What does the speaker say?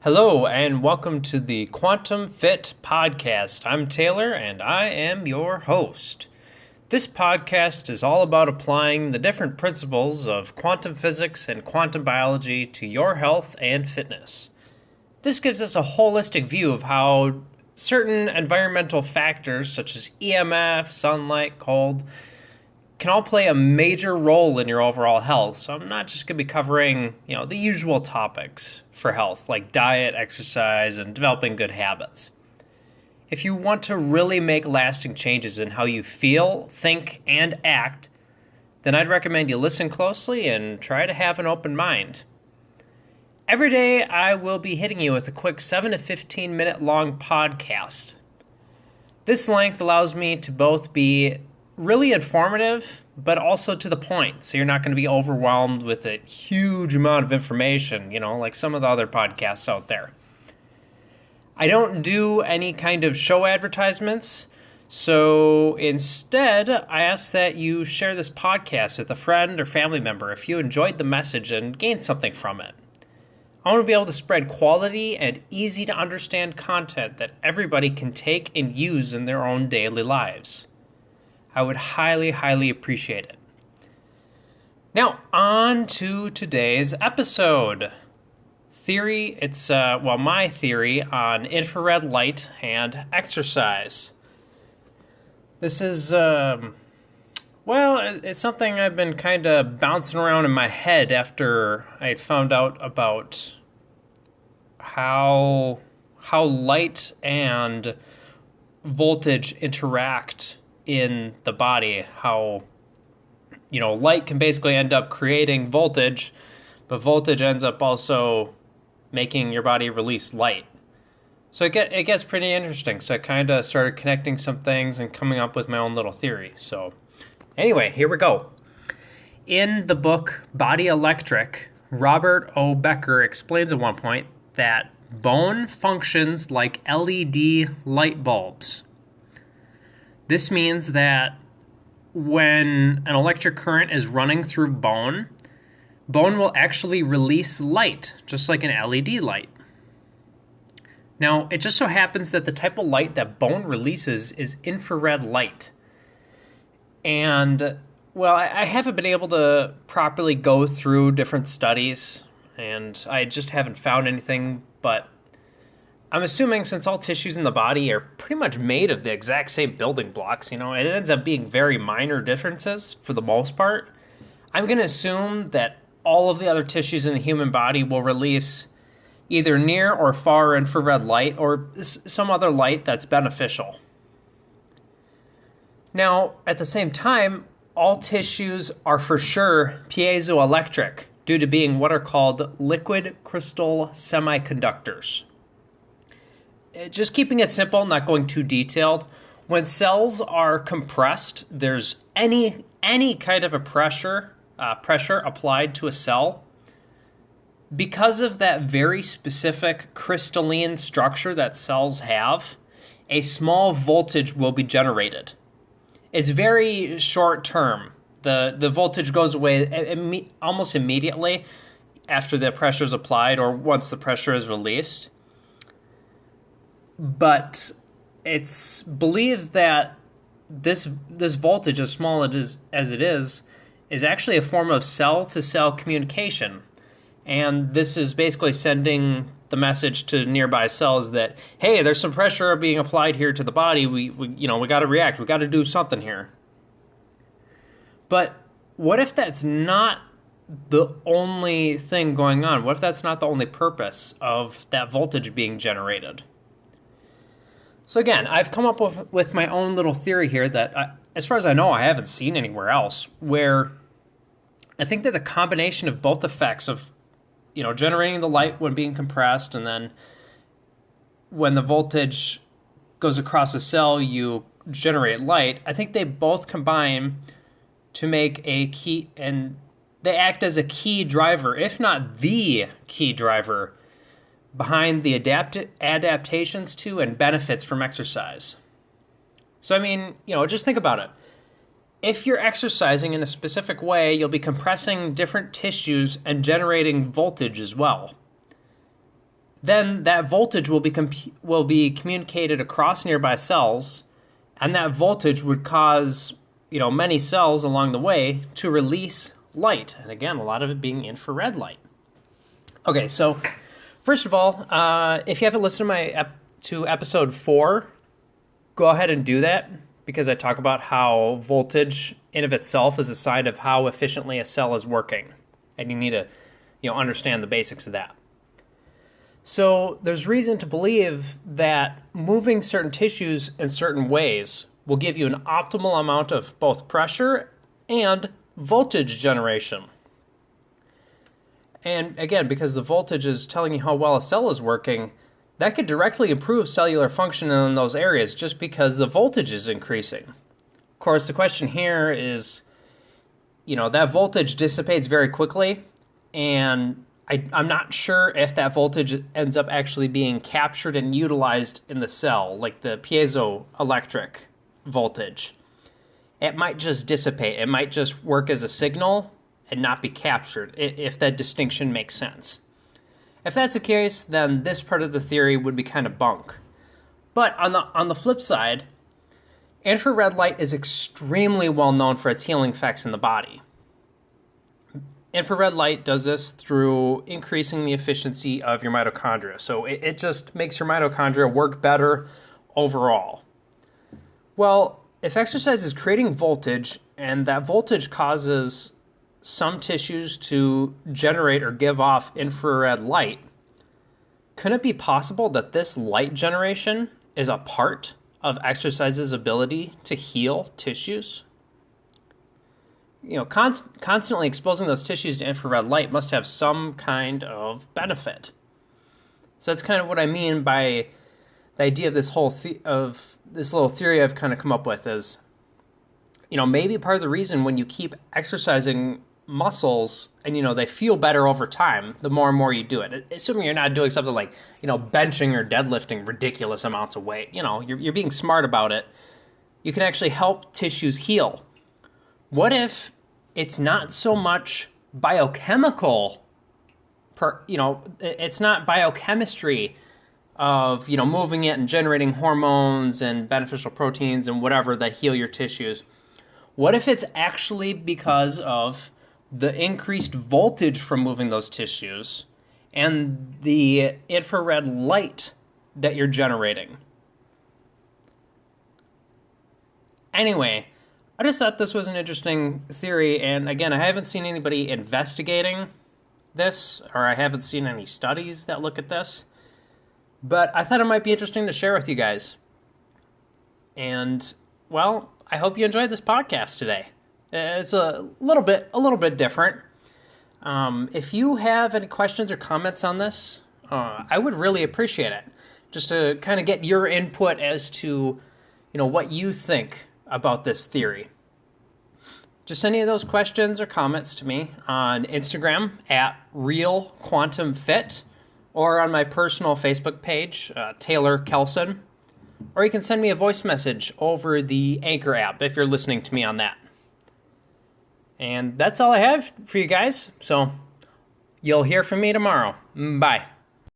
Hello, and welcome to the Quantum Fit Podcast. I'm Taylor, and I am your host. This podcast is all about applying the different principles of quantum physics and quantum biology to your health and fitness. This gives us a holistic view of how certain environmental factors such as EMF, sunlight, cold, can all play a major role in your overall health. So I'm not just going to be covering, the usual topics for health like diet, exercise, and developing good habits. If you want to really make lasting changes in how you feel, think, and act, then I'd recommend you listen closely and try to have an open mind. Every day I will be hitting you with a quick 7 to 15 minute long podcast. This length allows me to both be really informative, but also to the point, so you're not going to be overwhelmed with a huge amount of information, like some of the other podcasts out there. I don't do any kind of show advertisements, so instead, I ask that you share this podcast with a friend or family member if you enjoyed the message and gained something from it. I want to be able to spread quality and easy to understand content that everybody can take and use in their own daily lives. I would highly, highly appreciate it. Now, on to today's episode. My theory on infrared light and exercise. This is, it's something I've been kind of bouncing around in my head after I had found out about how light and voltage interact in the body, how light can basically end up creating voltage, but voltage ends up also making your body release light. So it gets pretty interesting. So I kind of started connecting some things and coming up with my own little theory. So anyway, here we go. In the book Body Electric, Robert O. Becker explains at one point that bone functions like LED light bulbs. This means that when an electric current is running through bone will actually release light, just like an LED light. Now, it just so happens that the type of light that bone releases is infrared light. And, I haven't been able to properly go through different studies, and I just haven't found anything, but I'm assuming since all tissues in the body are pretty much made of the exact same building blocks, it ends up being very minor differences for the most part. I'm going to assume that all of the other tissues in the human body will release either near or far infrared light or some other light that's beneficial. Now, at the same time, all tissues are for sure piezoelectric due to being what are called liquid crystal semiconductors. Just keeping it simple, not going too detailed. When cells are compressed, there's any kind of a pressure applied to a cell. Because of that very specific crystalline structure that cells have, a small voltage will be generated. It's very short term. The voltage goes away almost immediately after the pressure is applied or once the pressure is released. But it's believed that this voltage, as small as it is actually a form of cell-to-cell communication. And this is basically sending the message to nearby cells that, hey, there's some pressure being applied here to the body. We got to react. We got to do something here. But what if that's not the only thing going on? What if that's not the only purpose of that voltage being generated? So again, I've come up with my own little theory here that, as far as I know, I haven't seen anywhere else, where I think that the combination of both effects of, generating the light when being compressed, and then when the voltage goes across a cell, you generate light. I think they both combine to make a key, and they act as a key driver, if not the key driver, behind the adaptations to and benefits from exercise. So, just think about it. If you're exercising in a specific way, you'll be compressing different tissues and generating voltage as well. then that voltage will be communicated across nearby cells, and that voltage would cause many cells along the way to release light, and again, a lot of it being infrared light. Okay, so first of all, if you haven't listened to episode 4, go ahead and do that, because I talk about how voltage in of itself is a sign of how efficiently a cell is working, and you need to understand the basics of that. So there's reason to believe that moving certain tissues in certain ways will give you an optimal amount of both pressure and voltage generation. And again, because the voltage is telling you how well a cell is working, that could directly improve cellular function in those areas just because the voltage is increasing. Of course, the question here is, that voltage dissipates very quickly, and I'm not sure if that voltage ends up actually being captured and utilized in the cell, like the piezoelectric voltage. It might just dissipate. It might just work as a signal and not be captured, if that distinction makes sense. If that's the case, then this part of the theory would be kind of bunk. But on the flip side, infrared light is extremely well known for its healing effects in the body. Infrared light does this through increasing the efficiency of your mitochondria. So it just makes your mitochondria work better overall. Well, if exercise is creating voltage, and that voltage causes some tissues to generate or give off infrared light, could it be possible that this light generation is a part of exercise's ability to heal tissues? Constantly exposing those tissues to infrared light must have some kind of benefit. So that's kind of what I mean by the idea of this little theory I've kind of come up with is, maybe part of the reason when you keep exercising muscles and, they feel better over time, the more and more you do it. Assuming you're not doing something like, benching or deadlifting ridiculous amounts of weight. You're being smart about it. You can actually help tissues heal. What if it's not so much biochemical, it's not biochemistry of, moving it and generating hormones and beneficial proteins and whatever that heal your tissues? What if it's actually because of the increased voltage from moving those tissues and the infrared light that you're generating? Anyway, I just thought this was an interesting theory, and again, I haven't seen anybody investigating this, or I haven't seen any studies that look at this, but I thought it might be interesting to share with you guys. And, well, I hope you enjoyed this podcast today. It's a little bit different. If you have any questions or comments on this, I would really appreciate it, just to kind of get your input as to, what you think about this theory. Just send any of those questions or comments to me on Instagram at RealQuantumFit, or on my personal Facebook page, Taylor Kelson, or you can send me a voice message over the Anchor app if you're listening to me on that. And that's all I have for you guys, so you'll hear from me tomorrow. Bye.